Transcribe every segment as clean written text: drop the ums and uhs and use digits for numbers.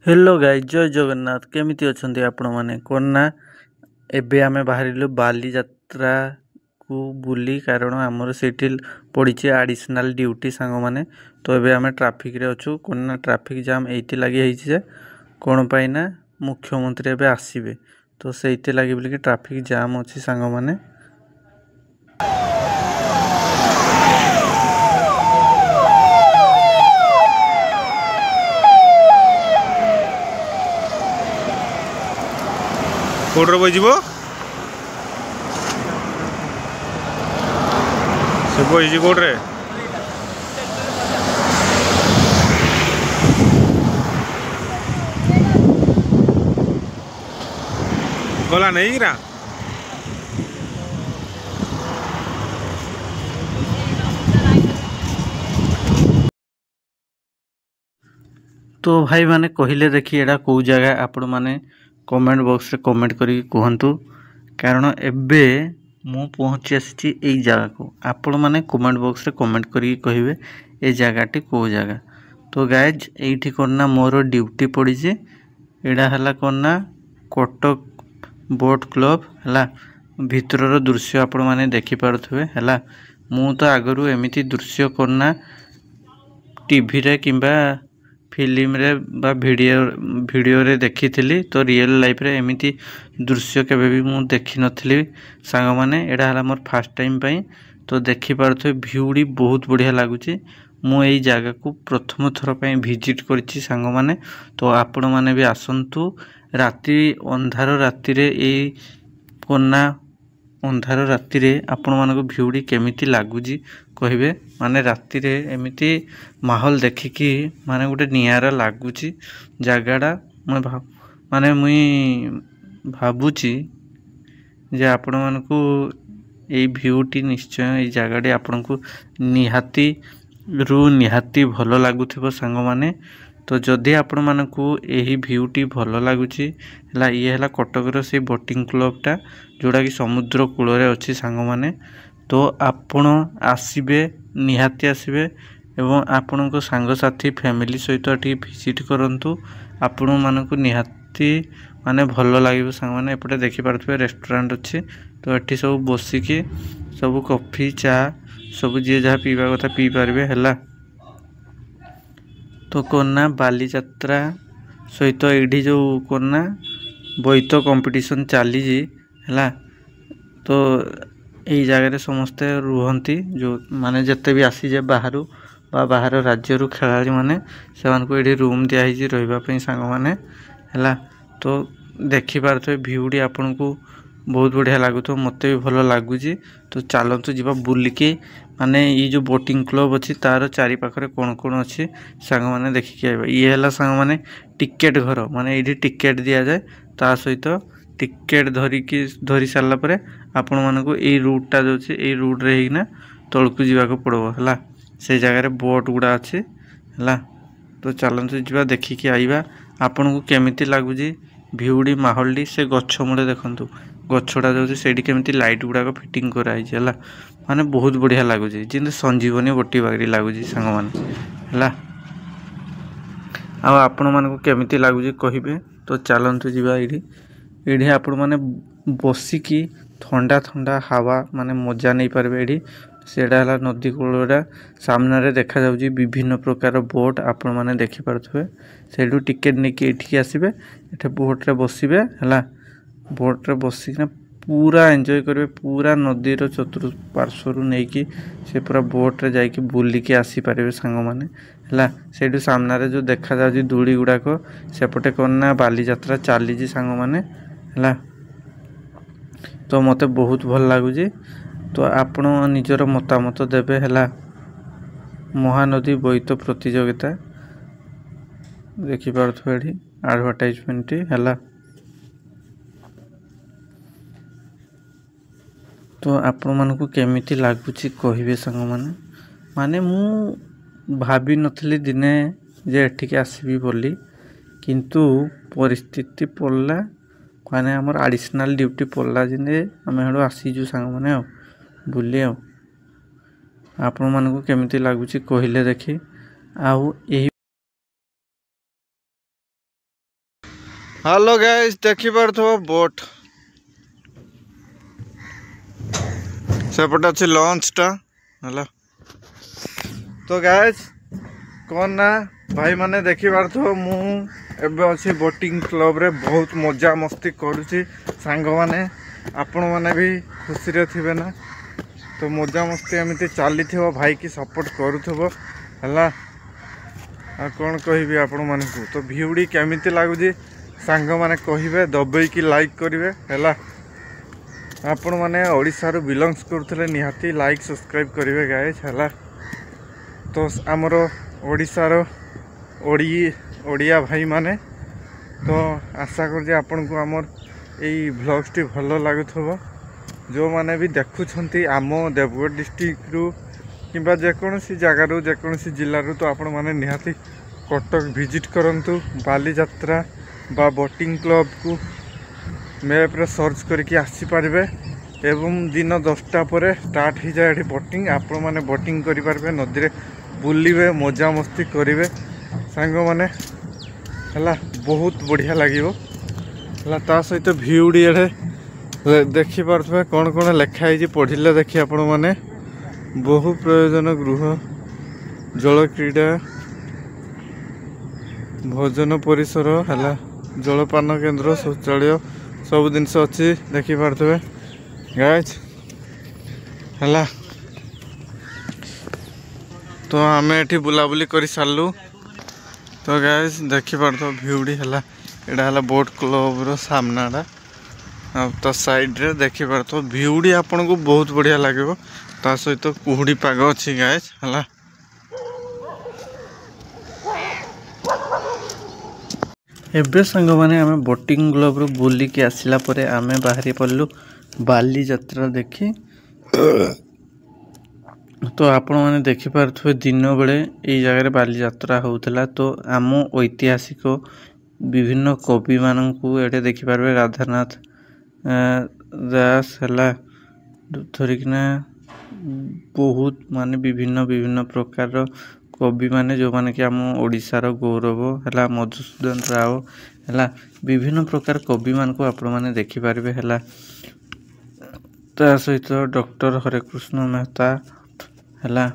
Hello guys जय जगन्नाथ केमिति अछंती आपण माने कोन ना एबे आमे बाहरिलु बाली यात्रा को बुली कारण हमर सेटिल पड़ीचे एडिशनल ड्यूटी सांग माने तो एबे आमे ट्रैफिक रे अछु कोन ना ट्रैफिक जाम एइति लागि हेछि जे कोन पई ना मुख्यमंत्री एबे आसीबे तो सेइति लागि बोली कि ट्रैफिक जाम अछि सांग माने कोड्र बजिबो से बजिजी कोड्रे गला नहीं रा तो भाई माने कहिले देखि एडा को जगह आपण माने कमेंट बॉक्स रे कमेंट करी कहंतु कारण एबे मु पहुंची आसी एई जगह को आपण माने कमेंट बॉक्स रे कमेंट करी कहिबे ए जगहटी को जगह तो गाइज एठी करना मोर ड्यूटी पड़ी जे एडा हला करना कटक बोट क्लब हला भितरर दृश्य आपण माने देखि पारथुवे हला मु तो आगरु एमिति दृश्य करना टीवी रे किंबा फिल्म रे बा वीडियो रे देखी थिली तो रियल लाइफ रे एमिति दृश्य केबे भी मु देखि नथिली सांग माने एडा हला मोर फर्स्ट टाइम पई तो देखि पारथुवे व्यूडी बहुत बढ़िया लागुची मु एई जगह को प्रथम थर पई विजिट करछि सांग माने तो आपण माने भी आसंतु राती अंधार राती रे एई कोना अंधार राती रे आपण मानको व्यूडी केमिति लागुजी कहिबे माने राती रे एमिति माहौल देखिकी माने गुटे नियारा लागुची जगाडा माने मुई भाबुची जे आपण मानको एई व्यूटी निश्चय एई जगाडी आपनकु निहाती भलो लागुथिबो सांग माने तो जदि आपण मानकु एही व्यूटी भलो लागुची हला ये हला कटक रो से बोटिंग क्लब टा जोड़ा कि समुद्र कूल रे अछि सांग माने तो आपण आसीबे निहाती आसीबे एवं आपणको सांग साथी फैमिली सहित ठी विजिट करंतु आपण मानकु निहाती माने भलो लागिबो सांग माने एपटे देखि पारथबे रेस्टोरेंट अछि तो एठी सब बसिकी सब कॉफी चा सब जे जहा पीबा कथा पी पारबे हला तो कोना बाली यात्रा सहित एठी जो कोना बोईत कंपटीशन चली जी हला तो यही जगह समस्ते रुहंती जो माने जत्ते भी आसी जे बाहरु बा बाहर राज्य रु खेलाड़ी माने सेमान को एठी रूम दिया हिजी रहबा पई सांग माने हला तो देखि पारथो व्यूडी आपन को बहुत बढ़िया लागुतो मते भी भलो लागुजी तो चलंतु जीवा बुलिके माने ई जो बोटिंग क्लब अछि तार चारि पाखरे कोन कोन अछि सांग माने देखि के आइबा ई हला सांग माने टिकेट घर माने एठी टिकेट दिया जाय ता सहित टिकेट धरी सारला परे आपण मानको ए रूट टा जो छै ए रूट रे हिना तळकु जीवा को पड़बो हला से जगह रे बोट गुडा अछि हला तो चलंतु जीवा देखि के आइबा आपण को केमिति लागुजी व्यूडी माहौलडी से गच्छ मुडे देखंतु गच्छडा जो सेठी केमिति लाइट गुडा को फिटिंग करा हिज हला माने बहुत बढ़िया लागुजी जिंदे संजीवनी बोटी बागरी लागुजी संग माने हला आ आपण मानको केमिति लागुजी कहिबे तो चलंतु जीवा एठी आपण माने बसिकी ठंडा ठंडा हवा माने मजा नहीं पारबे एठी सेडा हला नदी कूलरा सामने रे देखा जाउजी विभिन्न प्रकार बोट आपण माने देखि पारथबे सेडू टिकेट नेकी एठी आसीबे एठे बोट रे बसिबे हला बोट रे बसिना पूरा एन्जॉय करबे पूरा नदी रो चतुर्पार्श्व रु नेकी से पूरा बोट रे जाईकी बुली के आसी पारबे संग माने हला सेडू सामने रे जो देखा जाउजी दुडी गुडा को सेपटे कोना बाली यात्रा चाली जी संग माने हला तो मते बहुत भल लागुजी तो आपण निजर मतामत देबे हला महानदी बोईत प्रतियोगिता देखि पारथबे एठी एडवर्टाइजमेंट हला तो आपण मानकु केमिति लागुची कहिबे संग माने मु भाबी नथली दिने जे एठी के आसीबी बोली किंतु परिस्थिति पड़ला माने हमर एडिशनल ड्यूटी पड़ला जिने हमें हेडो आसीजु सांग माने बुली आपण मानकु केमिति लागुची कहिले देखि आउ एही हेलो गाइस देखी पारथो बोट सेपटे अच्छी लंच टा हला तो गाइस कौन ना भाई माने देखी पारथो मु एबे अच्छी बोटिंग क्लब रे बहुत मजा मस्ती करूची सांग माने आपण माने भी खुशी रे थिबे ना तो मजा मस्ती एमती चली थो भाई की सपोर्ट करूथबो हला आ कौन कहबी आपण माने को तो भिउडी केमिति लागुजी सांग माने कहिबे दबई की लाइक करिवे हला आपण माने ओडिसा रो बिलोंग्स करथले निहाती लाइक सब्सक्राइब करिवे गाइस हला तो आमर ओडिसा रो ओडिया भाई माने तो आशा कर जे आपण को आमर एई व्लॉग्स टी भलो लागुथबो जो माने भी देखुछंती आम देवगढ़ डिस्ट्रिक्ट रु किंबा जेकोसी जगार जेकोसी जिल्ला रु तो आपण माने निहाती कटक विजिट करंतु बाली यात्रा बा बोटिंग क्लब को मैप रे सर्च करके आसी पारबे एवं दिन 10टा पर स्टार्ट हो जाए ये बोटिंग आपण माने बोटिंग करि पारबे नदी रे बुलिबे मजा मस्ती करिवे सांग माने हला बहुत बढ़िया लागिवो हला ता सहित भिउडी एडे देखि पारथबे कोन कोन लेखा है पढ़िले देखि आपण माने बहु प्रयोजन गृह जल क्रीड़ा भोजन परिसर हला जलपान केन्द्र शौचालय सब जिनस अच्छी देखि पारथबे गाइस हला तो आमे एठी बुलाबुली करि सारलु तो गाइस देखि पारथो भिउडी हला एडा हला बोट क्लब रो सामनाडा तो साइड रे देखि पारथो भिउडी आपन को बहुत बढ़िया लागबो ता सहित कुहुडी पाग अछि गाइस हला एबे संग माने आमे बोटिंग क्लब रो बुली के आसिला परे आमे बाहरी पड़लु बाली यात्रा देखी तो आपण माने देखि पारथुवे दिन बेले एई जगह बाली यात्रा होउतला तो आम ऐतिहासिक विभिन्न कवि माननकु एटे देखि पारबे राधानाथ दास हला थोरिकना बहुत माने विभिन्न प्रकार कवि माने जो माने कि आम ओडिसा रो गौरव हला मधुसूदन राव हला विभिन्न प्रकार कवि मान को आपण माने देखि पारबे हला ता सहित डॉक्टर हरेकृष्ण मेहता हला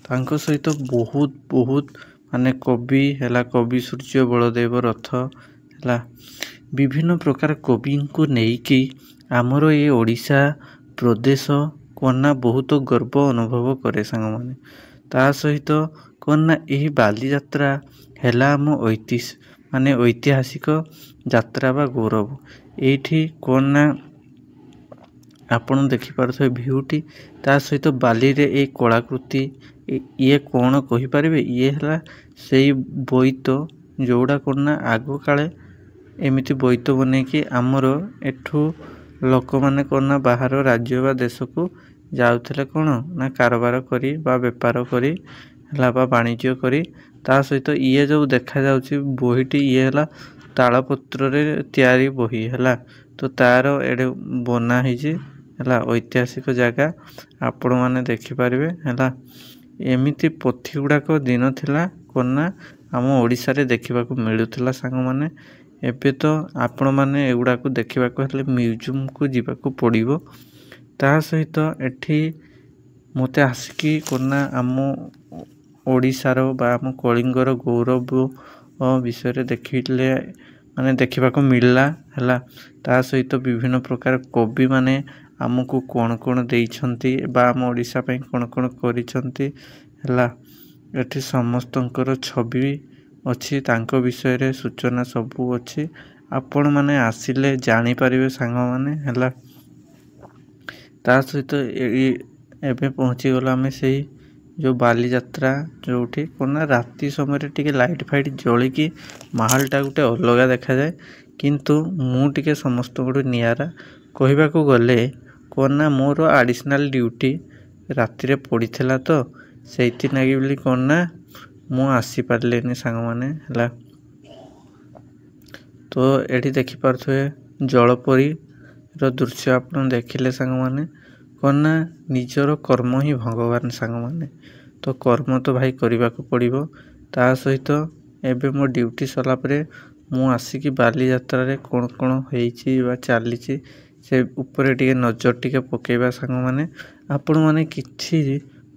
तांको सहित बहुत माने कवि हला कवि सूर्य बलदेव रथ हला विभिन्न प्रकार कवि को नेकी आमर ये ओडिशा प्रदेश कोना बहुत गर्व अनुभव करे सांग माने ता सहित कोना एही बाली यात्रा हेला आम माने ऐतिहासिक यात्रा बा गौरव एठी कोना आपण देखि पारथो भिउटी ता सहित बाली रे ए कलाकृति ये कौन कहि पारिबे ये हला सेई बोईत जोड़ा कोना आगो काले एमिति बोईत बने कि आमर एठू लोक माने कोना बाहर राज्य बा देश को जाउथले कोन ना कारोबार करी बा व्यापार करी हला बा वाणिज्य करी ता सहित ये जो देखा जाउची बोहीटी ये हला तालपत्र रे तयारी बोही हला तो तार एडे बना हिजी हला ऐतिहासिक जगह आपण माने देखि पारिबे हला एमिति पोथी गुडाक दिन थिला कोना आम ओडिसा रे देखिबा को मिलुथिला सांग माने एबे तो आपण माने एगुडा को देखिबा को हले म्यूजियम को जीवा को पड़िबो ता सहित एठी मते आसिकी कोना आम ओडिसा रो बा आम कलिंगर गौरव विषय रे देखिले माने देखिबा को मिलला हला ता सहित विभिन्न प्रकार कवि माने आमको कौन कौन देइछंती बा आम ओडिसा पई कौन कौन करिछंती हला एठी समस्तंकर छवि अछि तांको विषय रे सूचना सबु अछि आपण माने आसिले जानि परिबे सांग माने हला ता सहित एबे पहुंची गला में सेही जो बाली यात्रा जोठी कोना राती समय रे टिके लाइट फाइट जळी की माहौल टा गुटे अलगा देखा जाए किंतु मु टिके समस्त गुटे नियारा कहिबा को गले कोना मोर एडिशनल ड्यूटी राती रे पड़ीथिला तो सेति नागी बोली कोना मु आसी पारलेनी सांग माने हला तो एठी देखि पारथुए जलपरी रो दृश्य आपण देखिले सांग माने कोना निजर कर्म ही भगवान सांग माने तो कर्म तो भाई करबा को पड़िबो ता सहित ଏବେ ମୋ ଡ୍ୟୁଟି ସରିଲା ପରେ ମୁଁ ଆସିକି ବାଲିଯାତ୍ରାରେ କ'ଣ ହେଇଛି ବା ଚାଲିଛି ସେ ଉପରେ ଟିକେ ନଜର ଟିକେ ପକେଇବା ସାଙ୍ଗମାନେ। ଆପଣମାନେ କିଛି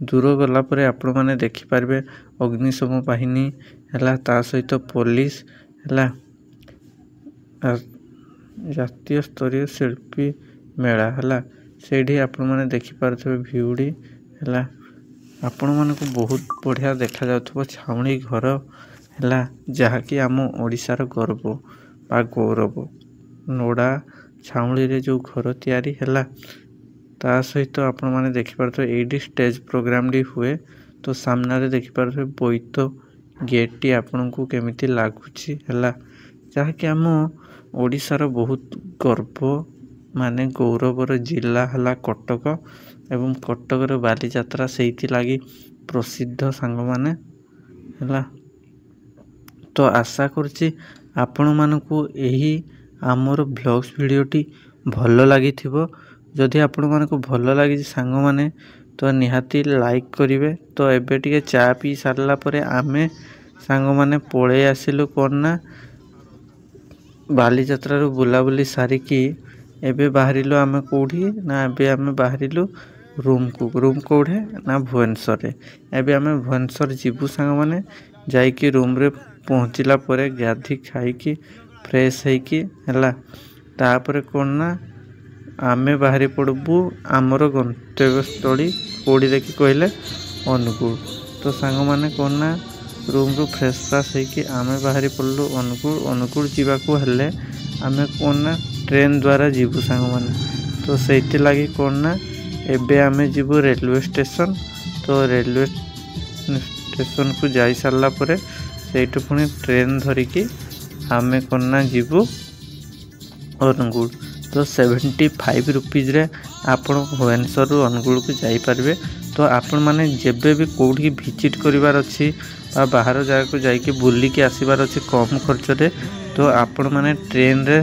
ଦୂର ଗଲା ପରେ ଆପଣମାନେ ଦେଖିପାରିବେ ଅଗ୍ନିଶମ ବାହିନୀ ହେଲା, ତା ସହିତ ପୋଲିସ ହେଲା, ଜାତୀୟ ସ୍ତରୀୟ ଶିଳ୍ପୀ ମେଳା ହେଲା, ସେଇଠି ଆପଣମାନେ ଦେଖିପାରୁଥିବେ ଭିଉଡ଼ି ହେଲା। ଆପଣମାନଙ୍କୁ ବହୁତ ବଢ଼ିଆ ଦେଖାଯାଉଥିବ ଛାଉଣି ଘର ହେଲା, ଯାହାକି ଆମ ଓଡ଼ିଶାର ଗର୍ବ ବା ଗୌରବ। ନଡ଼ା ଛାଉଣିରେ ଯେଉଁ ଘର ତିଆରି ହେଲା, ତା ସହିତ ଆପଣମାନେ ଦେଖିପାରୁଥିବେ ଏଇଠି ଷ୍ଟେଜ୍ ପ୍ରୋଗ୍ରାମଟି ହୁଏ। ତ ସାମ୍ନାରେ ଦେଖିପାରୁଥିବେ ବୋଇତ ଗେଟ୍ଟି ଆପଣଙ୍କୁ କେମିତି ଲାଗୁଛି ହେଲା, ଯାହାକି ଆମ ଓଡ଼ିଶାର ବହୁତ ଗର୍ବ ମାନେ ଗୌରବର ଜିଲ୍ଲା ହେଲା କଟକ, ଏବଂ କଟକର ବାଲିଯାତ୍ରା ସେଇଥିଲାଗି ପ୍ରସିଦ୍ଧ ସାଙ୍ଗମାନେ ହେଲା। ତ ଆଶା କରୁଛି ଆପଣମାନଙ୍କୁ ଏହି ଆମର ଭ୍ଲଗ୍ସ ଭିଡ଼ିଓଟି ଭଲ ଲାଗିଥିବ। ଯଦି ଆପଣମାନଙ୍କୁ ଭଲ ଲାଗିଛି ସାଙ୍ଗମାନେ ତ ନିହାତି ଲାଇକ୍ କରିବେ। ତ ଏବେ ଟିକେ ଚା ପିଇ ସାରିଲା ପରେ ଆମେ ସାଙ୍ଗମାନେ ପଳେଇ ଆସିଲୁ କ'ଣ ନା ବାଲିଯାତ୍ରାରୁ ବୁଲାବୁଲି ସାରିକି ଏବେ ବାହାରିଲୁ ଆମେ କେଉଁଠି ନା ଏବେ ଆମେ ବାହାରିଲୁ ରୁମ୍କୁ। ରୁମ୍ କେଉଁଠି ନା ଭୁବନେଶ୍ୱରରେ। ଏବେ ଆମେ ଭୁବନେଶ୍ୱର ଯିବୁ ସାଙ୍ଗମାନେ। ଯାଇକି ରୁମ୍ରେ ପହଞ୍ଚିଲା ପରେ ଗାଧି ଖାଇକି ଫ୍ରେଶ ହେଇକି ହେଲା, ତାପରେ କ'ଣ ନା ଆମେ ବାହାରି ପଡ଼ିବୁ ଆମର ଗନ୍ତବ୍ୟସ୍ଥଳୀ କେଉଁଠି ଦେଖି କହିଲେ ଅନୁଗୁଳ। ତ ସାଙ୍ଗମାନେ କ'ଣ ନା ରୁମ୍ରୁ ଫ୍ରେଶ ଫ୍ରାସ୍ ହେଇକି ଆମେ ବାହାରି ପଡ଼ିଲୁ ଅନୁଗୁଳ। ଅନୁଗୁଳ ଯିବାକୁ ହେଲେ ଆମେ କ'ଣ ନା ଟ୍ରେନ୍ ଦ୍ୱାରା ଯିବୁ ସାଙ୍ଗମାନେ। ତ ସେଇଥିଲାଗି କ'ଣ ନା ଏବେ ଆମେ ଯିବୁ ରେଲୱେ ଷ୍ଟେସନ୍। ତ ରେଲୱେ ଷ୍ଟେସନ୍କୁ ଯାଇ ସାରିଲା ପରେ ସେଇଠୁ ପୁଣି ଟ୍ରେନ୍ ଧରିକି ଆମେ କ'ଣ ନା ଯିବୁ ଅନୁଗୁଳ। ତ 75 ରୁପିଜ୍ରେ ଆପଣ ଭୁବନେଶ୍ୱରରୁ ଅନୁଗୁଳକୁ ଯାଇପାରିବେ। ତ ଆପଣମାନେ ଯେବେ ବି କେଉଁଠିକି ଭିଜିଟ୍ କରିବାର ଅଛି ବା ବାହାର ଜାଗାକୁ ଯାଇକି ବୁଲିକି ଆସିବାର ଅଛି କମ୍ ଖର୍ଚ୍ଚରେ, ତ ଆପଣମାନେ ଟ୍ରେନ୍ରେ